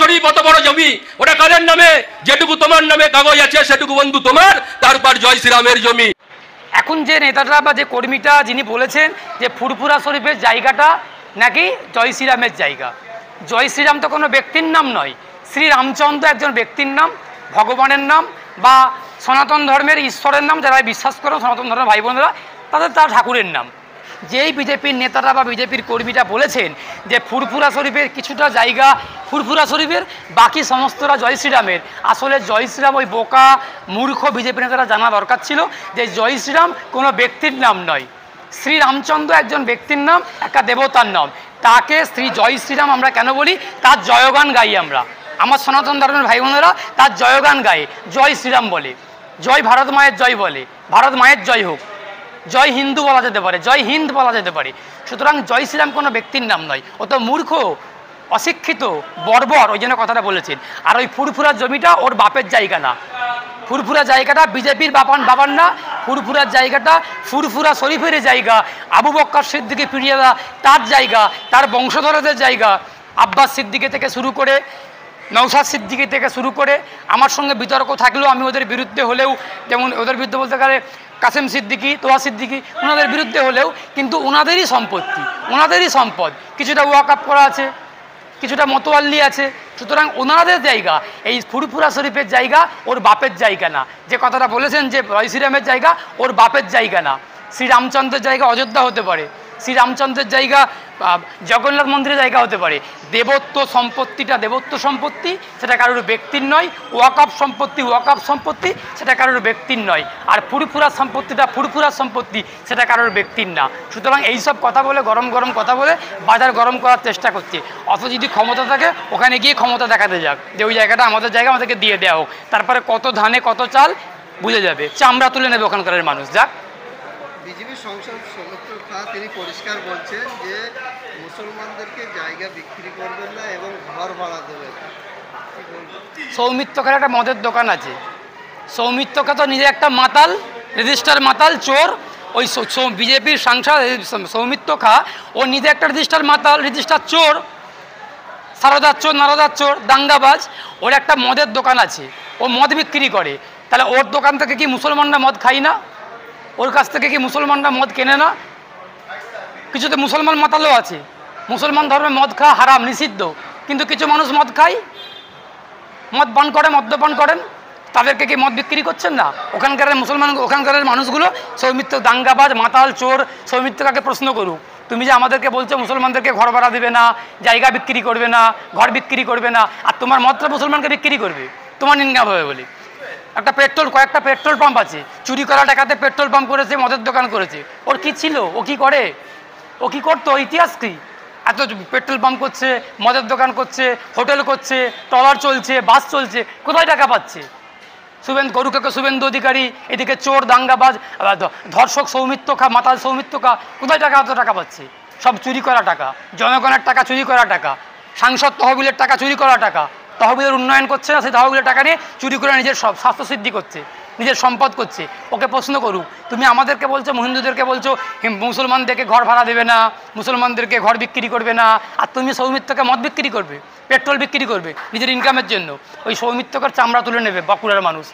শরীফ অত বড় জমি, ওটা কাদের নামে? যেটুকু তোমার নামে কাগজ আছে সেটুকু বন্ধু তোমার, তারপর জয় শ্রীরামের জমি। এখন যে নেতাটা বা যে কর্মীটা যিনি বলেছেন যে ফুরফুরা শরীফের জায়গাটা নাকি জয় শ্রীরামের জায়গা, জয় শ্রীরাম তো কোনো ব্যক্তির নাম নয়, শ্রীরামচন্দ্র একজন ব্যক্তির নাম, ভগবানের নাম বা সনাতন ধর্মের ঈশ্বরের নাম, যারা বিশ্বাস করেন সনাতন ধর্মের ভাই বোনেরা, তার ঠাকুরের নাম। যেই বিজেপির নেতারা বা বিজেপির কর্মীরা বলেছেন যে ফুরফুরা শরীফের কিছুটা জায়গা ফুরফুরা শরীফের, বাকি সমস্তরা জয় শ্রীরামের, আসলে জয় শ্রীরাম ওই বোকা মূর্খ বিজেপি নেতারা জানা দরকার ছিল যে জয় শ্রীরাম কোনো ব্যক্তির নাম নয়, শ্রীরামচন্দ্র একজন ব্যক্তির নাম, একটা দেবতার নাম। তাকে জয় শ্রীরাম আমরা কেন বলি? তার জয়গান গাই আমরা, আমার সনাতন ধর্মের ভাই বোনেরা তার জয়গান গায়ে, জয় শ্রীরাম বলে, জয় ভারত মায়ের জয় বলে, ভারত মায়ের জয় হোক, জয় হিন্দু বলা যেতে পারে, জয় হিন্দ বলা যেতে পারে। সুতরাং জয় শ্রীরাম কোনো ব্যক্তির নাম নয়, ও তো মূর্খ, অশিক্ষিত, বর্বর, ওই জন্য কথাটা বলেছেন। আর ওই ফুরফুরার জমিটা ওর বাপের জায়গা না, ফুরফুরা জায়গাটা বিজেপির বাবার না, ফুরফুরার জায়গাটা ফুরফুরা শরীফের জায়গা, আবু বক্কর সিদ্দিকী পিরিয়াদা তার জায়গা, তার বংশধরদের জায়গা, আব্বাস সিদ্দিকী থেকে শুরু করে নওশাদ সিদ্দিকী থেকে শুরু করে, আমার সঙ্গে বিতর্ক থাকলেও আমি ওদের বিরুদ্ধে হলেও, যেমন ওদের বিরুদ্ধে বলতে গেলে কাসেম সিদ্দিকী, তোয়া সিদ্দিকী, ওনাদের বিরুদ্ধে হলেও কিন্তু ওনাদেরই সম্পত্তি, ওনাদেরই সম্পদ, কিছুটা ওয়াকআপ করা আছে, কিছুটা মতোয়াল্লি আছে। সুতরাং ওনাদের জায়গা, এই ফুরফুরা শরীফের জায়গা ওর বাপের জায়গা না। যে কথাটা বলেছেন যে জয় শ্রীরামের জায়গা ওর বাপের জায়গা না, শ্রীরামচন্দ্রের জায়গা অযোধ্যা হতে পারে, শ্রীরামচন্দ্রের জায়গা জগন্নাথ মন্দিরের জায়গা হতে পারে। দেবত্ব সম্পত্তিটা দেবত্ব সম্পত্তি, সেটা কারোর ব্যক্তির নয়। ওয়াকআপ সম্পত্তি সেটা কারোর ব্যক্তির নয়। আর ফুরফুরা সম্পত্তিটা ফুরফুরার সম্পত্তি, সেটা কারোর ব্যক্তির না। সুতরাং এইসব কথা বলে গরম গরম কথা বলে বাজার গরম করার চেষ্টা করছে। অত যদি ক্ষমতা থাকে ওখানে গিয়ে ক্ষমতা দেখাতে যাক যে ওই জায়গাটা আমাদের জায়গা, আমাদেরকে দিয়ে দেওয়া হোক, তারপরে কত ধানে কত চাল বুঝে যাবে, চামড়া তুলে নেবে ওখানকার মানুষ। যাক, বিজেপি সংসদ সদস্য তিনি পরিষ্কার বলছেন যে মুসলমানদেরকে জায়গা বিক্রি করবেন না এবং ঘর ভাড়া দেবেন। সৌমিত্র খার একটা মদের দোকান আছে, সৌমিত্র খা তো নিজে একটা মাতাল, রেজিস্টার মাতাল, চোর। ওই বিজেপির সাংসদ সৌমিত্র খা ও নিজে একটা রেজিস্টার মাতাল, রেজিস্টার চোর, সারদার চোর, নারদার চোর, দাঙ্গাবাজ। ওর একটা মদের দোকান আছে, ও মদ বিক্রি করে। তাহলে ওর দোকান থেকে কি মুসলমানরা মদ খায় না? ওর কাছ থেকে কি মুসলমানরা মদ কেনে না? কিছুতে মুসলমান মাতালও আছে, মুসলমান ধর্মে মদ খাওয়া হারাম, নিষিদ্ধ, কিন্তু কিছু মানুষ মদ খায়, মদ পান করে, মদ্যপান করেন, তাদেরকে কি মদ বিক্রি করছেন না? ওখানকার মুসলমান, ওখানকার মানুষগুলো সৌমিত্র দাঙ্গাবাজ, মাতাল, চোর, সৌমিত্রকে প্রশ্ন করুক, তুমি যে আমাদেরকে বলছো মুসলমানদেরকে ঘর ভাড়া দেবে না, জায়গা বিক্রি করবে না, ঘর বিক্রি করবে না, আর তোমার মদটা মুসলমানকে বিক্রি করবে, তোমার ইনকাম হবে বলে। কয়েকটা পেট্রোল পাম্প আছে, চুরি করা টাকাতে পেট্রোল পাম্প করেছে, মদের দোকান করেছে। ওর কি ছিল? ও কি করে? ও কি করতো? ইতিহাস কি? এত পেট্রোল পাম্প করছে, মদের দোকান করছে, হোটেল করছে, ট্রলার চলছে, বাস চলছে, কোথায় টাকা পাচ্ছে? শুভেন্দু অধিকারী, এদিকে চোর, দাঙ্গাবাজ, ধর্ষক সৌমিত্র খা, মাতাল সৌমিত্র খা, কোথায় এত টাকা পাচ্ছে? সব চুরি করা টাকা, জনগণের টাকা চুরি করা টাকা, সাংসদ তহবিলের টাকা চুরি করা টাকা, তহবিলের উন্নয়ন করছে না, সেই তহবিলের টাকা নিয়ে চুরি করে নিজের সব স্বাস্থ্যসিদ্ধি করছে, নিজের সম্পদ করছে। ওকে প্রশ্ন করুক, তুমি আমাদেরকে বলছো, হিন্দুদেরকে বলছো মুসলমানদেরকে ঘর ভাড়া দেবে না, মুসলমানদেরকে ঘর বিক্রি করবে না, আর তুমি সৌমিত্রকে মদ বিক্রি করবে, পেট্রোল বিক্রি করবে নিজের ইনকামের জন্য। ওই সৌমিত্রকে চামড়া তুলে নেবে বাঁকুড়ার মানুষ,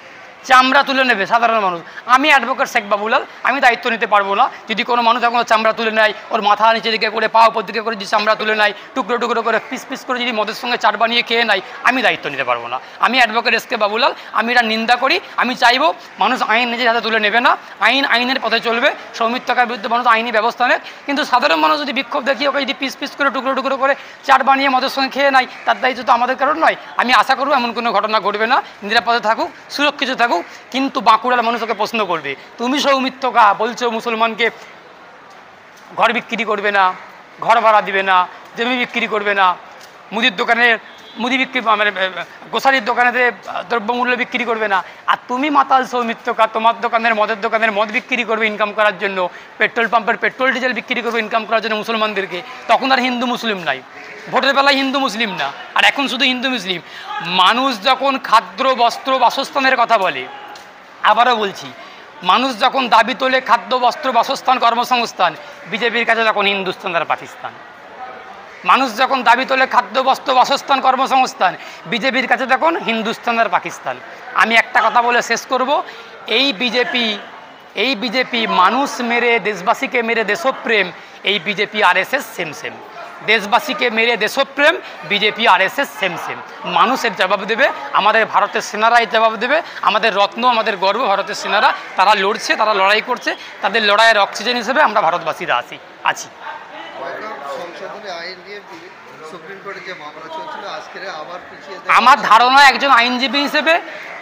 চামড়া তুলে নেবে সাধারণ মানুষ। আমি অ্যাডভোকেট শেখ বাবুলাল, আমি দায়িত্ব নিতে পারবো না। যদি কোনো মানুষ এখনও চামড়া তুলে নেয়, ওর মাথা নিচে দিকে করে, পা উপর দিকে করে যদি চামড়া তুলে নেয়, টুকরো টুকরো করে পিস পিস করে যদি মদের সঙ্গে চাট বানিয়ে খেয়ে নেয়, আমি দায়িত্ব নিতে পারবো না। আমি অ্যাডভোকেট এস কে বাবুলাল, আমি এটা নিন্দা করি। আমি চাইবো মানুষ আইন নিজের হাতে তুলে নেবে না, আইনের পথে চলবে। সৌমিত্রকার বিরুদ্ধে মানুষ আইনি ব্যবস্থা নেয়, কিন্তু সাধারণ মানুষ যদি বিক্ষোভ দেখিয়ে ওকে যদি পিস পিস করে টুকরো টুকরো করে চাট বানিয়ে মদের সঙ্গে খেয়ে নেয়, তার দায়িত্ব তো আমাদের কারণ নয়। আমি আশা করবো এমন কোনো ঘটনা ঘটবে না, নিরাপদে থাকুক, সুরক্ষিত থাকুক। কিন্তু বাঁকুড়ার মানুষ ওকে প্রশ্ন করবে, তুমি সৌমিত্র খা বলছো মুসলমানকে ঘর বিক্রি করবে না, ঘর ভাড়া দিবে না, জমি বিক্রি করবে না, মুদি বিক্রি মানে গোসারির দোকানেতে দ্রব্যমূল্য বিক্রি করবে না, আর তুমি মাতাল সৌমিত্র খা তোমার দোকানের মদ বিক্রি করবে ইনকাম করার জন্য, পেট্রোল পাম্পের পেট্রোল ডিজেল বিক্রি করবে ইনকাম করার জন্য মুসলমানদেরকে। তখন আর হিন্দু মুসলিম নাই, ভোটের বেলায় হিন্দু মুসলিম না, আর এখন শুধু হিন্দু মুসলিম। মানুষ যখন খাদ্য, বস্ত্র, বাসস্থানের কথা বলে, আবারও বলছি, মানুষ যখন দাবি তোলে খাদ্য, বস্ত্র, বাসস্থান, কর্মসংস্থান, বিজেপির কাছে তখন হিন্দুস্তান আর পাকিস্তান। মানুষ যখন দাবি তোলে খাদ্য, বস্ত্র, বাসস্থান, কর্মসংস্থান, বিজেপির কাছে তখন হিন্দুস্তান আর পাকিস্তান। আমি একটা কথা বলে শেষ করব, এই বিজেপি মানুষ মেরে, দেশবাসীকে মেরে দেশপ্রেম, এই বিজেপি আরএসএস সেম সেম। দেশবাসীকে মেরে দেশপ্রেম, বিজেপি আরএসএস সেম সেম। মানুষের জবাব দেবে, আমাদের ভারতের সেনারা এই জবাব দেবে। আমাদের রত্ন, আমাদের গর্ব ভারতের সেনারা, তারা লড়ছে, তারা লড়াই করছে, তাদের লড়াইয়ের অক্সিজেন হিসেবে আমরা ভারতবাসীরা আছি। সংশোধনী আইন নিয়ে সুপ্রিম কোর্টে যে মামলা চলছিল আজকে আবার পিছিয়ে আমার ধারণা, একজন আইনজীবী হিসেবে,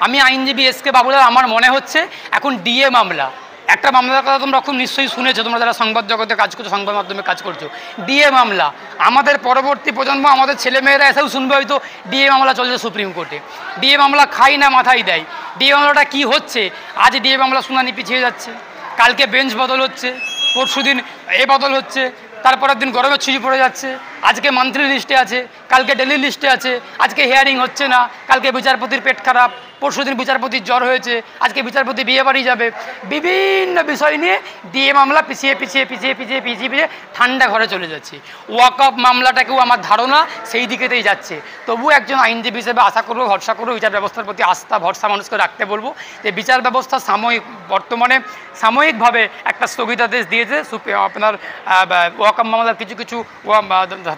আমি আইনজীবী এস কে বাবুলাল, আমার মনে হচ্ছে এখন ডিএ মামলা, একটা মামলার কথা তোমরা খুব নিশ্চয়ই শুনেছো, তোমরা যারা সংবাদ জগতে কাজ করছো, সংবাদ মাধ্যমে কাজ করছো, ডিএ মামলা। আমাদের পরবর্তী প্রজন্ম, আমাদের ছেলেমেয়েরা এসেও শুনবে হয়তো ডিএ মামলা চলছে সুপ্রিম কোর্টে। ডিএ মামলা খাই না মাথায় দেয়। ডিএ মামলাটা কী হচ্ছে? আজ ডিএ মামলা শুনানি পিছিয়ে যাচ্ছে, কালকে বেঞ্চ বদল হচ্ছে, পরশুদিন এ বদল হচ্ছে, তারপরের দিন গরমের ছুটি পড়ে যাচ্ছে, আজকে মান্থলি লিস্টে আছে, কালকে ডেলি লিস্টে আছে, আজকে হিয়ারিং হচ্ছে না, কালকে বিচারপতির পেট খারাপ, পরশুদিন বিচারপতির জ্বর হয়েছে, আজকে বিচারপতি বিয়ে বাড়ি যাবে। বিভিন্ন বিষয় নিয়ে ডিএ মামলা পিছিয়ে ঠান্ডা ঘরে চলে যাচ্ছে। ওয়াকফ মামলাটাকেও আমার ধারণা সেই দিকেতেই যাচ্ছে। তবু একজন আইনজীবী হিসেবে আশা করবো, ভরসা করবো, বিচার ব্যবস্থার প্রতি আস্থা ভরসা মানুষকে রাখতে বলবো যে বিচার ব্যবস্থা বর্তমানে সাময়িকভাবে একটা স্থগিতাদেশ দিয়েছে। আপনার ওয়াকফ মামলার কিছু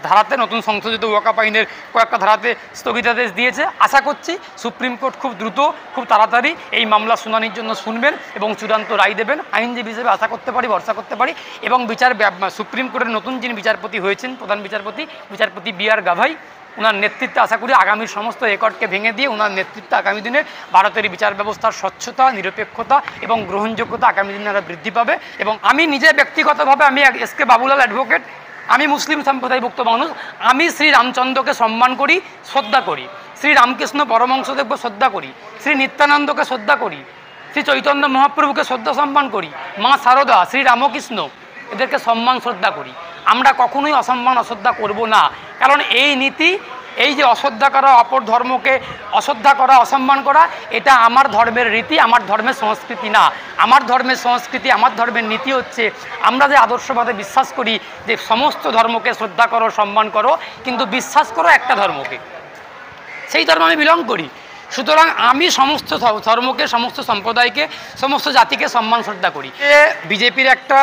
ধারাতে, নতুন সংশোধিত ওয়াকফ আইনের কয়েকটা ধারাতে স্থগিতাদেশ দিয়েছে। আশা করছি সুপ্রিম কোর্ট খুব দ্রুত, খুব তাড়াতাড়ি এই মামলা শুনানির জন্য শুনবেন এবং চূড়ান্ত রায় দেবেন। আইনজীবী হিসেবে আশা করতে পারি, ভরসা করতে পারি। এবং সুপ্রিম কোর্টের নতুন যিনি বিচারপতি হয়েছেন, প্রধান বিচারপতি বি.আর. গাভাই, ওনার নেতৃত্বে আশা করি আগামীর সমস্ত রেকর্ডকে ভেঙে দিয়ে ওনার নেতৃত্বে আগামী দিনে ভারতের বিচার ব্যবস্থার স্বচ্ছতা, নিরপেক্ষতা এবং গ্রহণযোগ্যতা আগামী দিনে আরও বৃদ্ধি পাবে। এবং আমি নিজে ব্যক্তিগতভাবে, আমি এস কে বাবুলাল অ্যাডভোকেট, আমি মুসলিম সম্প্রদায়ভুক্ত মানুষ, আমি শ্রী রামচন্দ্রকে সম্মান করি, শ্রদ্ধা করি, শ্রী রামকৃষ্ণ পরমহংসদেবকে শ্রদ্ধা করি, শ্রী নিত্যানন্দকে শ্রদ্ধা করি, শ্রী চৈতন্য মহাপ্রভুকে শ্রদ্ধা সম্মান করি, মা শারদা, শ্রী রামকৃষ্ণ, এদেরকে সম্মান শ্রদ্ধা করি। আমরা কখনোই অসম্মান অশ্রদ্ধা করব না। কারণ এই নীতি, এই যে অশ্রদ্ধা করা, অপর ধর্মকে অশ্রদ্ধা করা, অসম্মান করা, এটা আমার ধর্মের রীতি, আমার ধর্মের সংস্কৃতি না। আমার ধর্মের সংস্কৃতি, আমার ধর্মের নীতি হচ্ছে, আমরা যে আদর্শবাদে বিশ্বাস করি যে সমস্ত ধর্মকে শ্রদ্ধা করো, সম্মান করো, কিন্তু বিশ্বাস করো একটা ধর্মকে, সেই ধর্ম আমি বিলং করি। সুতরাং আমি সমস্ত ধর্মকে, সমস্ত সম্প্রদায়কে, সমস্ত জাতিকে সম্মান শ্রদ্ধা করি। বিজেপির একটা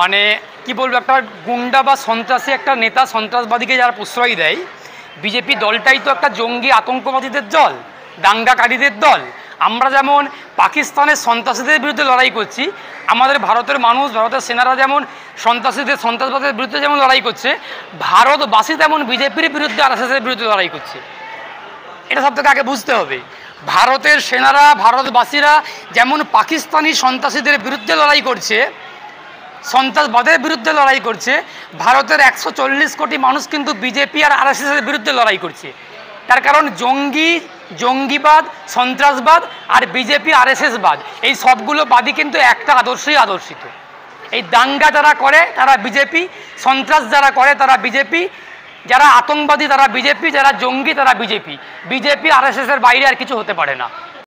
মানে কি বলবো, একটা গুন্ডা বা সন্ত্রাসী একটা নেতা, সন্ত্রাসবাদীকে যারা প্রশ্রয় দেয়, বিজেপি দলটাই তো একটা জঙ্গি আতঙ্কবাদীদের দল, দাঙ্গাকারীদের দল। আমরা যেমন পাকিস্তানের সন্ত্রাসীদের বিরুদ্ধে লড়াই করছি, আমাদের ভারতের মানুষ, ভারতের সেনারা যেমন সন্ত্রাসবাদের বিরুদ্ধে যেমন লড়াই করছে, ভারতবাসী তেমন বিজেপির বিরুদ্ধে, আরএসএসের বিরুদ্ধে লড়াই করছে। এটা সব থেকে আগে বুঝতে হবে। ভারতের সেনারা, ভারতবাসীরা যেমন পাকিস্তানি সন্ত্রাসীদের বিরুদ্ধে লড়াই করছে, সন্ত্রাসবাদের বিরুদ্ধে লড়াই করছে, ভারতের 140 কোটি মানুষ কিন্তু বিজেপি আর আরএসএসের বিরুদ্ধে লড়াই করছে। তার কারণ জঙ্গিবাদ, সন্ত্রাসবাদ আর বিজেপি আরএসএসবাদ, এই সবগুলো বাদই কিন্তু একটা আদর্শই আদর্শিত। এই দাঙ্গা যারা করে তারা বিজেপি, সন্ত্রাস যারা করে তারা বিজেপি, যারা আতঙ্কবাদী তারা বিজেপি, যারা জঙ্গি তারা বিজেপি। বিজেপি আরএসএসের বাইরে আর কিছু হতে পারে না।